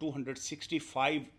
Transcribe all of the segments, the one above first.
265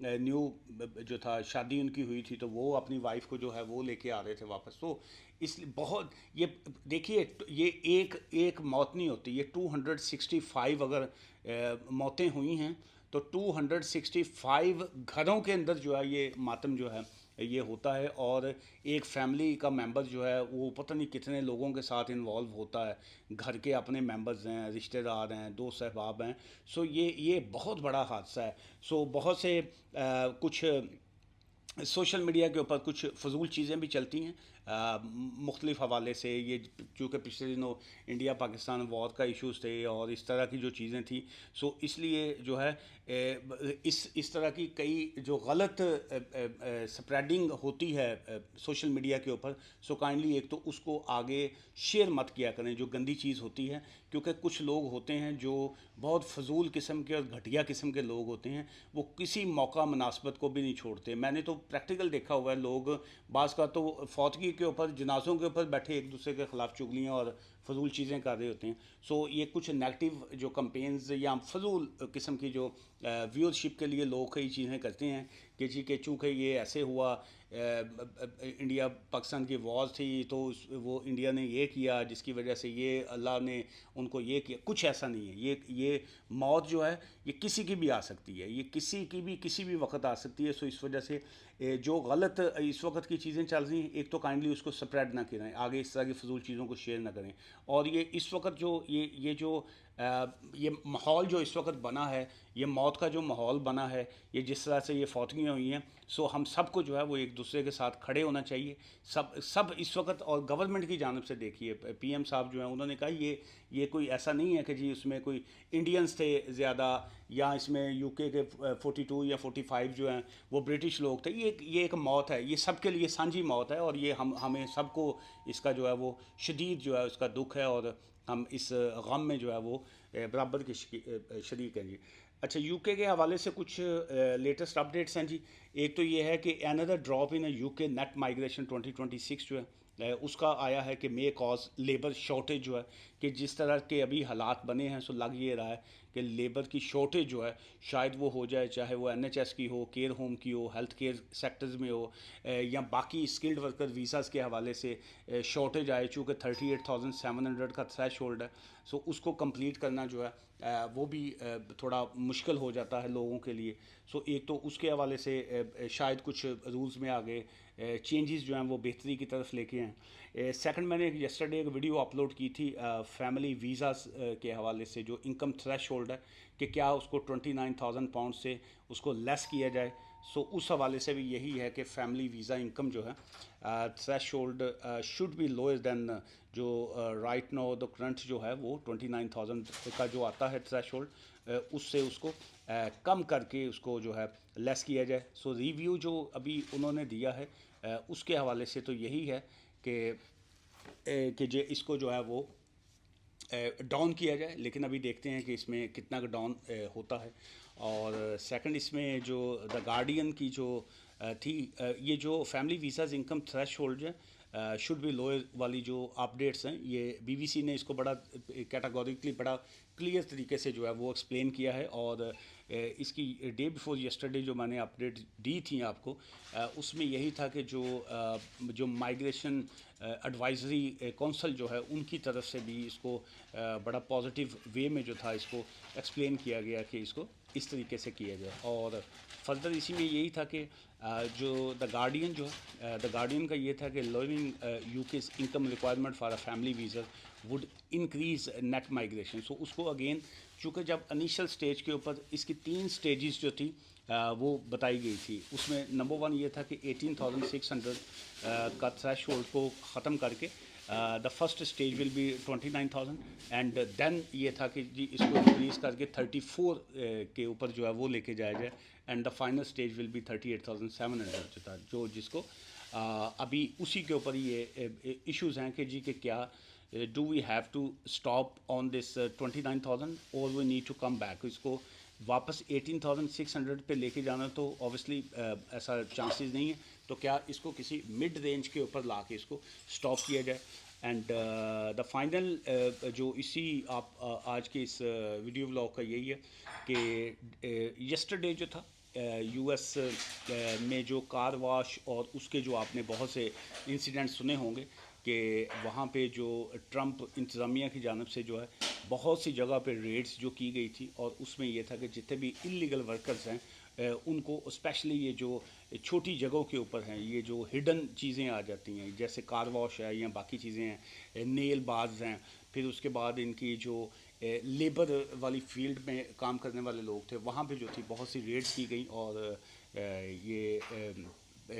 new جو تھا شادی ان کی ہوئی تھی تو وہ اپنی وائف کو جو ہے وہ لے کے آ رہے تھے واپس. تو اس لیے بہت یہ دیکھیے یہ ایک موت نہیں ہوتی, یہ 265 اگر موتیں ہوئی ہیں تو 265 گھروں کے اندر جو ہے یہ ماتم جو ہے یہ ہوتا ہے, اور ایک فیملی کا ممبر جو ہے وہ پتہ نہیں کتنے لوگوں کے ساتھ انوالو ہوتا ہے, گھر کے اپنے ممبرز ہیں, رشتہ دار ہیں, دوست احباب ہیں. سو یہ بہت بڑا حادثہ ہے. سو بہت سے کچھ سوشل میڈیا کے اوپر کچھ فضول چیزیں بھی چلتی ہیں مختلف حوالے سے. یہ چونکہ پچھلے دنوں انڈیا پاکستان وار کا ایشوز تھے اور اس طرح کی جو چیزیں تھیں, سو اس لیے جو ہے اس طرح کی کئی جو غلط سپریڈنگ ہوتی ہے سوشل میڈیا کے اوپر, سو کائنڈلی ایک تو اس کو آگے شیئر مت کیا کریں جو گندی چیز ہوتی ہے, کیونکہ کچھ لوگ ہوتے ہیں جو بہت فضول قسم کے اور گھٹیا قسم کے لوگ ہوتے ہیں, وہ کسی موقع مناسبت کو بھی نہیں چھوڑتے. میں نے تو پریکٹیکل دیکھا ہوا ہے, لوگ بعض کا تو فوتگی کے اوپر جنازوں کے اوپر بیٹھے ایک دوسرے کے خلاف چگلیاں اور فضول چیزیں کر رہے ہوتے ہیں. سو یہ کچھ نیگیٹو جو کمپینز یا فضول قسم کی جو ویورشپ کے لیے لوگ کئی چیزیں کرتے ہیں کہ جی کہ چونکہ یہ ایسے ہوا, انڈیا پاکستان کی وار تھی تو وہ انڈیا نے یہ کیا جس کی وجہ سے یہ اللہ نے ان کو یہ کیا. کچھ ایسا نہیں ہے. یہ موت جو ہے یہ کسی کی بھی آ سکتی ہے, یہ کسی کی بھی کسی بھی وقت آ سکتی ہے. سو اس وجہ سے جو غلط اس وقت کی چیزیں چل رہی ہیں, ایک تو کائنڈلی اس کو سپریڈ نہ کریں, آگے اس طرح کی فضول چیزوں کو شیئر نہ کریں. اور یہ اس وقت جو یہ ماحول جو اس وقت بنا ہے, یہ موت کا جو ماحول بنا ہے, یہ جس طرح سے یہ فوتگیاں ہوئی ہیں, سو ہم سب کو جو ہے وہ ایک دوسرے کے ساتھ کھڑے ہونا چاہیے. سب اس وقت, اور گورنمنٹ کی جانب سے دیکھیے پی ایم صاحب جو ہیں انہوں نے کہا یہ کوئی ایسا نہیں ہے کہ جی اس میں کوئی انڈینس تھے زیادہ, یا اس میں یو کے 42 یا 45 جو ہیں وہ برٹش لوگ تھے. یہ ایک موت ہے, یہ سب کے لیے سانجھی موت ہے, اور یہ ہمیں سب کو اس کا جو ہے وہ شدید جو ہے اس کا دکھ ہے, اور ہم اس غم میں جو ہے وہ برابر کے شریک ہیں جی. اچھا, یو کے حوالے سے کچھ لیٹسٹ اپڈیٹس ہیں جی. ایک تو یہ ہے کہ اندر ڈراپ ان یو کے نیٹ مائگریشن 2026 جو ہے اس کا آیا ہے کہ مے کاز لیبر شارٹیج جو ہے, کہ جس طرح کے ابھی حالات بنے ہیں, سو لگ یہ رہا ہے کہ لیبر کی شارٹیج جو ہے شاید وہ ہو جائے, چاہے وہ این ایچ ایس کی ہو, کیئر ہوم کی ہو, ہیلتھ کیئر سیکٹرز میں ہو, یا باقی اسکلڈ ورکر ویزاز کے حوالے سے شارٹیج آئے. چونکہ 38,700 کا تھریش ہولڈ ہے, سو اس کو کمپلیٹ کرنا جو ہے وہ بھی تھوڑا مشکل ہو جاتا ہے لوگوں کے لیے. سو ایک تو اس کے حوالے سے شاید کچھ رولز میں آگے چینجز جو ہیں وہ بہتری کی طرف لے کے ہیں. سیکنڈ, میں نے یسٹرڈے ایک ویڈیو اپلوڈ کی تھی فیملی ویزاز کے حوالے سے, جو انکم تھریش ہولڈ ہے کہ کیا اس کو 29,000 پاؤنڈ سے اس کو لیس کیا جائے. سو اس حوالے سے بھی یہی ہے کہ فیملی ویزا انکم جو ہے threshold should be lower than جو رائٹ نو دا کرنٹ جو ہے وہ 29,000 کا جو آتا ہے تھریش ہولڈ, اس سے اس کو کم کر کے اس کو جو ہے لیس کیا جائے. سو ریویو جو ابھی انہوں نے دیا ہے اس کے حوالے سے تو یہی ہے کہ اس کو جو ہے وہ ڈاؤن کیا جائے, لیکن ابھی دیکھتے ہیں کہ اس میں کتنا کا ڈاؤن ہوتا ہے. اور سیکنڈ, اس میں جو دا گارڈین کی جو تھی, یہ جو فیملی ویزاز انکم تھریش ہولڈ جو ہے شوڈ بی لوئر والی جو اپڈیٹس ہیں, یہ بی بی سی نے اس کو بڑا کیٹاگوریکلی بڑا کلیئر طریقے سے جو ہے وہ ایکسپلین کیا ہے. اور اس کی ڈے بیفور یسٹرڈے جو میں نے اپڈیٹ دی تھیں آپ کو, اس میں یہی تھا کہ جو مائگریشن ایڈوائزری کونسل جو ہے ان کی طرف سے بھی اس کو بڑا پازیٹیو وے میں جو تھا اس کو ایکسپلین کیا گیا کہ اس کو اس طریقے سے کیا جائے. اور فردر اسی میں یہی تھا کہ جو دا گارڈین جو ہے, دا گارڈین کا یہ تھا کہ lowering U K income requirement for a family visa would increase net migration. So اس کو اگین چونکہ جب انیشل سٹیج کے اوپر اس کی 3 سٹیجز جو تھی وہ بتائی گئی تھی, اس میں نمبر 1 یہ تھا کہ 18,600 کا تھریش ہولڈ کو ختم کر کے the first stage will be 29,000, and then یہ تھا کہ جی اس کو انکریز کر کے 34 کے اوپر جو ہے وہ لے کے جایا جائے, and the final stage will be 38,700 جو تھا, جس کو ابھی اسی کے اوپر یہ ایشوز ہیں کہ جی کہ کیا do we have to stop on this 29,000 or we need to come back. اس کو واپس 18,600 پہ لے کے جانا تو اوبیسلی ایسا چانسز نہیں ہے, تو کیا اس کو کسی مڈ رینج کے اوپر لا کے اس کو اسٹاپ کیا جائے. اینڈ دا فائنل جو اسی آپ آج کے اس ویڈیو بلاگ کا یہی ہے کہ یسٹرڈے جو تھا یو ایس میں جو کار واش اور اس کے جو آپ نے بہت سے انسیڈنٹ سنے ہوں گے کہ وہاں پہ جو ٹرمپ انتظامیہ کی جانب سے جو ہے بہت سی جگہ پہ ریڈز جو کی گئی تھی، اور اس میں یہ تھا کہ جتنے بھی انلیگل ورکرز ہیں ان کو اسپیشلی یہ جو چھوٹی جگہوں کے اوپر ہیں، یہ جو ہڈن چیزیں آ جاتی ہیں جیسے کار واش ہے یا باقی چیزیں ہیں، نیل بارز ہیں، پھر اس کے بعد ان کی جو لیبر والی فیلڈ میں کام کرنے والے لوگ تھے، وہاں پہ جو تھی بہت سی ریڈز کی گئیں، اور یہ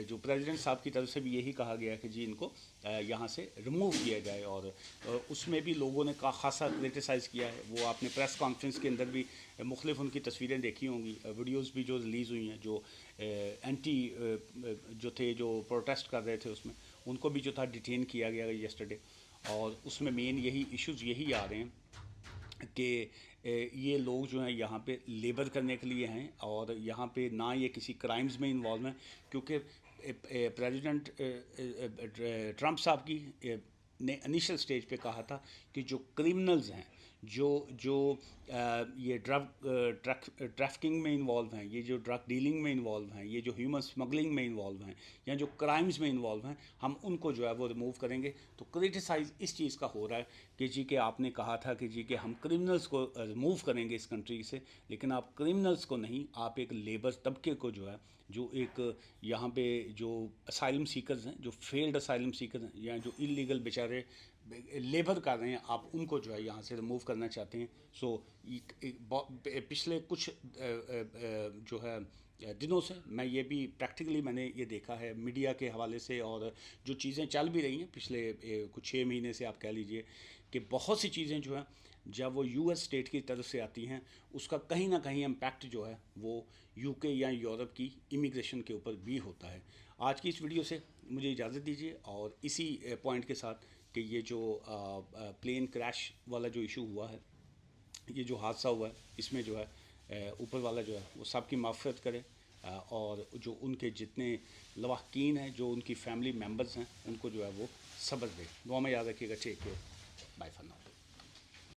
جو پریزیڈنٹ صاحب کی طرف سے بھی یہی کہا گیا کہ جی ان کو یہاں سے ریموو کیا جائے، اور اس میں بھی لوگوں نے خاصا کرٹیسائز کیا ہے۔ وہ آپ نے پریس کانفرنس کے اندر بھی مختلف ان کی تصویریں دیکھی ہوں گی، ویڈیوز بھی جو ریلیز ہوئی ہیں، جو اینٹی جو تھے جو پروٹیسٹ کر رہے تھے اس میں ان کو بھی جو تھا ڈیٹین کیا گیا یسٹرڈے، اور اس میں مین یہی ایشوز یہی آ رہے ہیں کہ یہ لوگ جو ہیں یہاں پہ لیبر کرنے کے لیے ہیں، اور یہاں پہ نہ یہ کسی کرائمز میں انوالو ہیں، کیونکہ پریزیڈنٹ ٹرمپ صاحب کی نے انیشل سٹیج پہ کہا تھا کہ جو کرمنلز ہیں، جو یہ ڈرگ ٹریفکنگ میں انوالو ہیں، یہ جو ڈرگ ڈیلنگ میں انوالو ہیں، یہ جو ہیومن اسمگلنگ میں انوالو ہیں، یا جو کرائمز میں انوالو ہیں، ہم ان کو جو ہے وہ ریموو کریں گے۔ تو کرٹیسائز اس چیز کا ہو رہا ہے کہ جی کہ آپ نے کہا تھا کہ جی کہ ہم کرمنلز کو ریموو کریں گے اس کنٹری سے، لیکن آپ کرمنلز کو نہیں، آپ ایک لیبر طبقے کو جو ہے، جو ایک یہاں پہ جو اسائلم سیکرز ہیں، جو فیلڈ اسائلم سیکرز ہیں، یا جو انلیگل بیچارے لیبر کر رہے ہیں، آپ ان کو جو ہے یہاں سے ریموو کرنا چاہتے ہیں۔ سو پچھلے کچھ جو ہے دنوں سے میں یہ بھی پریکٹیکلی میں نے یہ دیکھا ہے میڈیا کے حوالے سے، اور جو چیزیں چل بھی رہی ہیں پچھلے کچھ 6 مہینے سے آپ کہہ لیجئے، کہ بہت سی چیزیں جو ہیں جب وہ یو ایس اسٹیٹ کی طرف سے آتی ہیں، اس کا کہیں نہ کہیں امپیکٹ جو ہے وہ یو کے یا یورپ کی امیگریشن کے اوپر بھی ہوتا ہے۔ آج کی اس ویڈیو سے مجھے اجازت دیجیے، اور اسی پوائنٹ کے ساتھ کہ یہ جو پلین کریش والا جو ایشو ہوا ہے، یہ جو حادثہ ہوا ہے، اس میں جو ہے اوپر والا جو ہے وہ سب کی مغفرت کرے، اور جو ان کے جتنے لواحقین ہیں، جو ان کی فیملی ممبرز ہیں، ان کو جو ہے وہ صبر دے۔ دعا میں یاد رکھیے گا۔ Take care, bye for now.